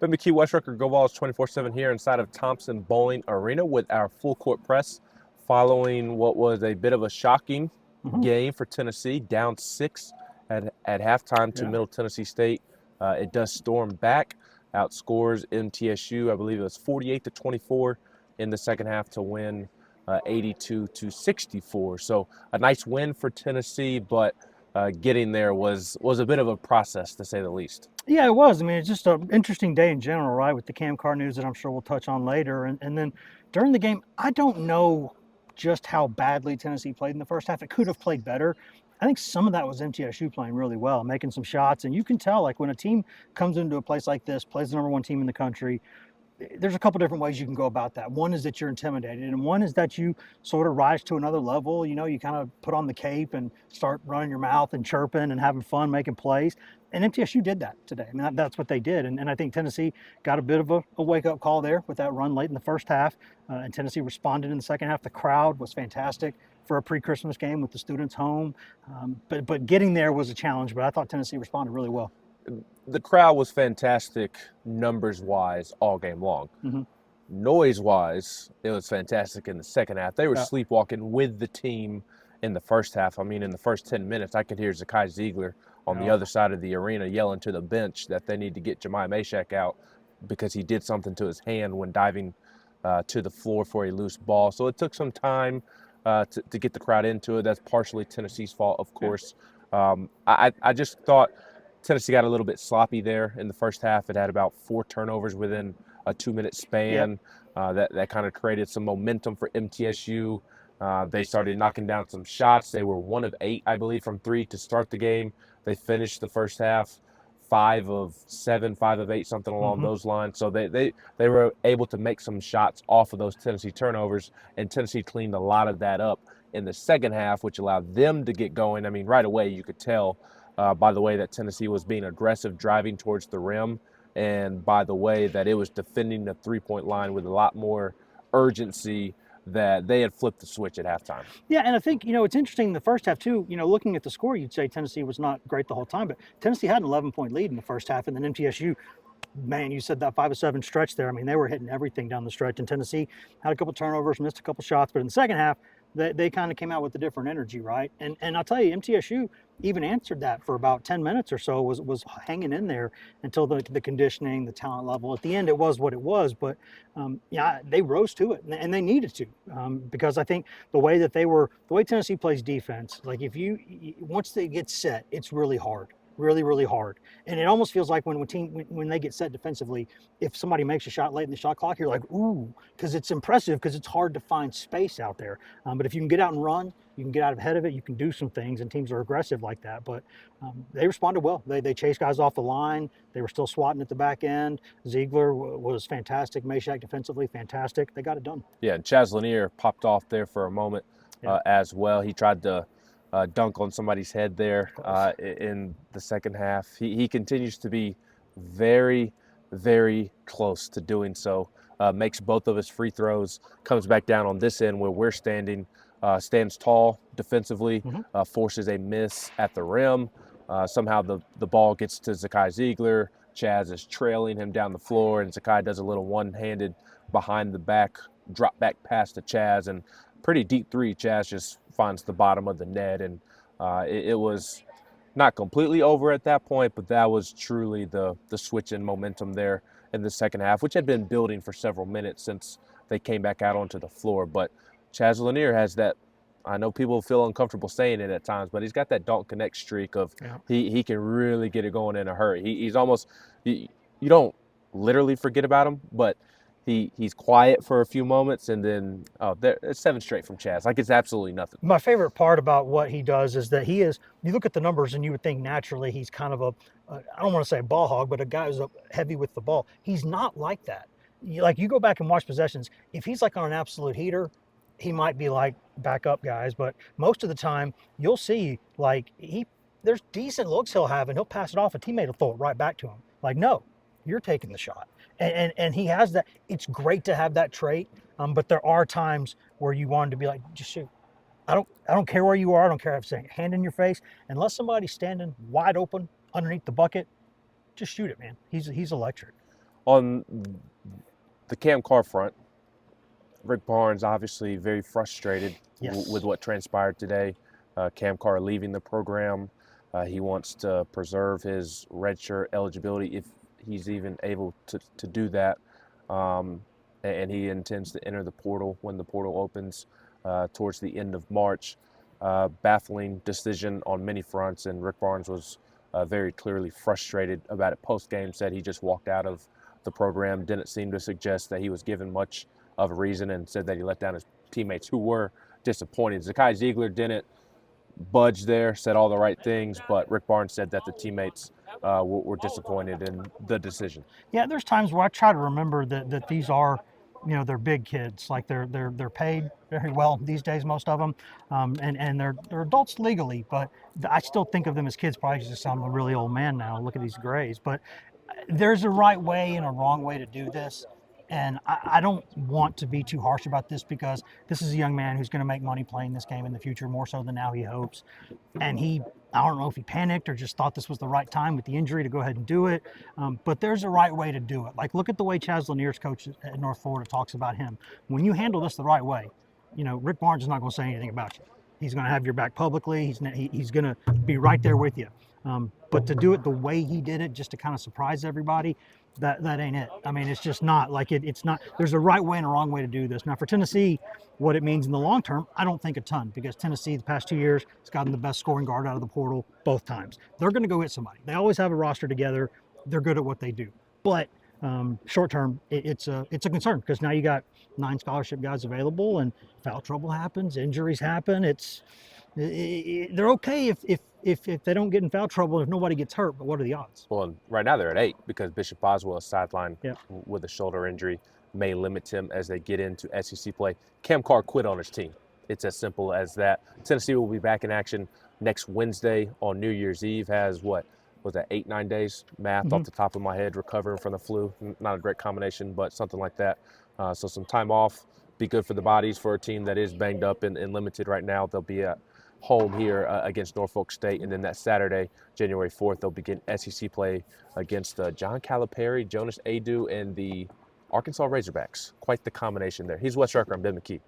But McKee, West Rucker, Go Vols 24/7 here inside of Thompson Bowling Arena with our full court press following what was a bit of a shocking game for Tennessee, down 6 at halftime to Middle Tennessee State. It does storm back, outscores MTSU, I believe it was 48-24 in the second half to win 82-64. So a nice win for Tennessee, but getting there was a bit of a process, to say the least. Yeah, it was. I mean, it's just an interesting day in general, right, with the Cam Carr news that I'm sure we'll touch on later. And then during the game, I don't know just how badly Tennessee played in the first half. It could have played better. I think some of that was MTSU playing really well, making some shots. And you can tell, like, when a team comes into a place like this, plays the #1 team in the country, there's a couple different ways you can go about that. One is that you're intimidated, and one is that you sort of rise to another level. You know, you kind of put on the cape and start running your mouth and chirping and having fun, making plays. And MTSU did that today. I mean, that's what they did. And I think Tennessee got a bit of a wake-up call there with that run late in the first half. And Tennessee responded in the second half. The crowd was fantastic for a pre-Christmas game with the students home. But getting there was a challenge, but I thought Tennessee responded really well. The crowd was fantastic numbers-wise all game long. Noise-wise, it was fantastic in the second half. They were sleepwalking with the team in the first half. I mean, in the first 10 minutes, I could hear Zakai Ziegler on the other side of the arena yelling to the bench that they need to get Jemiah Mashack out because he did something to his hand when diving to the floor for a loose ball. So it took some time to get the crowd into it. That's partially Tennessee's fault, of course. I just thought Tennessee got a little bit sloppy there in the first half. It had about 4 turnovers within a 2-minute span. That kind of created some momentum for MTSU. They started knocking down some shots. They were 1 of 8, I believe, from 3 to start the game. They finished the first half 5 of 7, 5 of 8, something along those lines. So they were able to make some shots off of those Tennessee turnovers, and Tennessee cleaned a lot of that up in the second half, which allowed them to get going. I mean, right away you could tell by the way that Tennessee was being aggressive driving towards the rim, and by the way that it was defending the three-point line with a lot more urgency, that they had flipped the switch at halftime. Yeah, and I think, it's interesting in the first half, too. Looking at the score, you'd say Tennessee was not great the whole time, but Tennessee had an 11-point lead in the first half, and then MTSU, man, you said that 5 of 7 stretch there. I mean, they were hitting everything down the stretch, and Tennessee had a couple turnovers, missed a couple shots, but in the second half, they kind of came out with a different energy, right? And I'll tell you, MTSU even answered that for about 10 minutes or so, was hanging in there until the conditioning, the talent level. At the end, it was what it was, but they rose to it, and they needed to, because I think the way Tennessee plays defense, like once they get set, it's really hard. Really, really hard. And it almost feels like when they get set defensively, if somebody makes a shot late in the shot clock, you're like, ooh, because it's impressive, because it's hard to find space out there. But if you can get out and run, you can get out ahead of it, you can do some things, and teams are aggressive like that. But they responded well. They chased guys off the line. They were still swatting at the back end. Ziegler was fantastic. Mashack defensively, fantastic. They got it done. Yeah, and Chaz Lanier popped off there for a moment as well. He tried to dunk on somebody's head there in the second half. He continues to be very, very close to doing so. Makes both of his free throws, comes back down on this end where we're standing, stands tall defensively, forces a miss at the rim. Somehow the ball gets to Zakai Ziegler. Chaz is trailing him down the floor, and Zakai does a little one-handed behind the back drop back pass to Chaz, and pretty deep three. Chaz just finds the bottom of the net, and it was not completely over at that point, but that was truly the switch in momentum there in the second half, which had been building for several minutes since they came back out onto the floor. But Chaz Lanier has that, I know people feel uncomfortable saying it at times, but he's got that don't connect streak of he can really get it going in a hurry. He's almost, you don't literally forget about him, but he's quiet for a few moments, and then it's 7 straight from Chaz. Like, it's absolutely nothing. My favorite part about what he does is that you look at the numbers and you would think naturally he's kind of I don't want to say a ball hog, but a guy who's heavy with the ball. He's not like that. You go back and watch possessions. If he's like on an absolute heater, he might be like, back up, guys. But most of the time, you'll see there's decent looks he'll have, and he'll pass it off. A teammate will throw it right back to him. Like, no, you're taking the shot. And he has that. It's great to have that trait, but there are times where you want him to be like, just shoot. I don't care where you are. I don't care if it's a hand in your face. Unless somebody's standing wide open underneath the bucket, just shoot it, man. He's electric. On the Cam Carr front, Rick Barnes obviously very frustrated Yes. with what transpired today. Cam Carr leaving the program. He wants to preserve his redshirt eligibility if he's even able to do that. And he intends to enter the portal when the portal opens towards the end of March. Baffling decision on many fronts, and Rick Barnes was very clearly frustrated about it post-game, said he just walked out of the program, didn't seem to suggest that he was given much of a reason, and said that he let down his teammates who were disappointed. Zakai Ziegler didn't budge there, said all the right things, but Rick Barnes said that the teammates were disappointed in the decision. Yeah, there's times where I try to remember that these are, they're big kids. Like they're paid very well these days, most of them, and they're adults legally, but I still think of them as kids. Probably just I'm a really old man now. Look at these grays, but there's a right way and a wrong way to do this. And I don't want to be too harsh about this because this is a young man who's going to make money playing this game in the future, more so than now, he hopes. And I don't know if he panicked or just thought this was the right time with the injury to go ahead and do it. But there's a right way to do it. Like, look at the way Chaz Lanier's coach at North Florida talks about him. When you handle this the right way, Rick Barnes is not going to say anything about you. He's going to have your back publicly. He's going to be right there with you. But to do it the way he did it, just to kind of surprise everybody, that ain't it. I mean, it's just not like it's not. There's a right way and a wrong way to do this. Now, for Tennessee, what it means in the long term, I don't think a ton, because Tennessee the past 2 years has gotten the best scoring guard out of the portal both times. They're going to go get somebody. They always have a roster together. They're good at what they do. But short term, it's a concern, because now you got 9 scholarship guys available, and foul trouble happens, injuries happen. They're okay if they don't get in foul trouble, if nobody gets hurt, but what are the odds? Well, right now they're at 8 because Bishop Boswell is sidelined Yep. with a shoulder injury, may limit him as they get into SEC play. Cam Carr quit on his team. It's as simple as that. Tennessee will be back in action next Wednesday on New Year's Eve. Has what was that, 8-9 days? Math off the top of my head, recovering from the flu. Not a great combination, but something like that. So some time off, be good for the bodies for a team that is banged up and limited right now. They'll be at home here against Norfolk State, and then that Saturday, January 4th, they'll begin SEC play against John Calipari, Jonas Adu, and the Arkansas Razorbacks. Quite the combination there. He's Wes Rucker. I'm Ben McKee.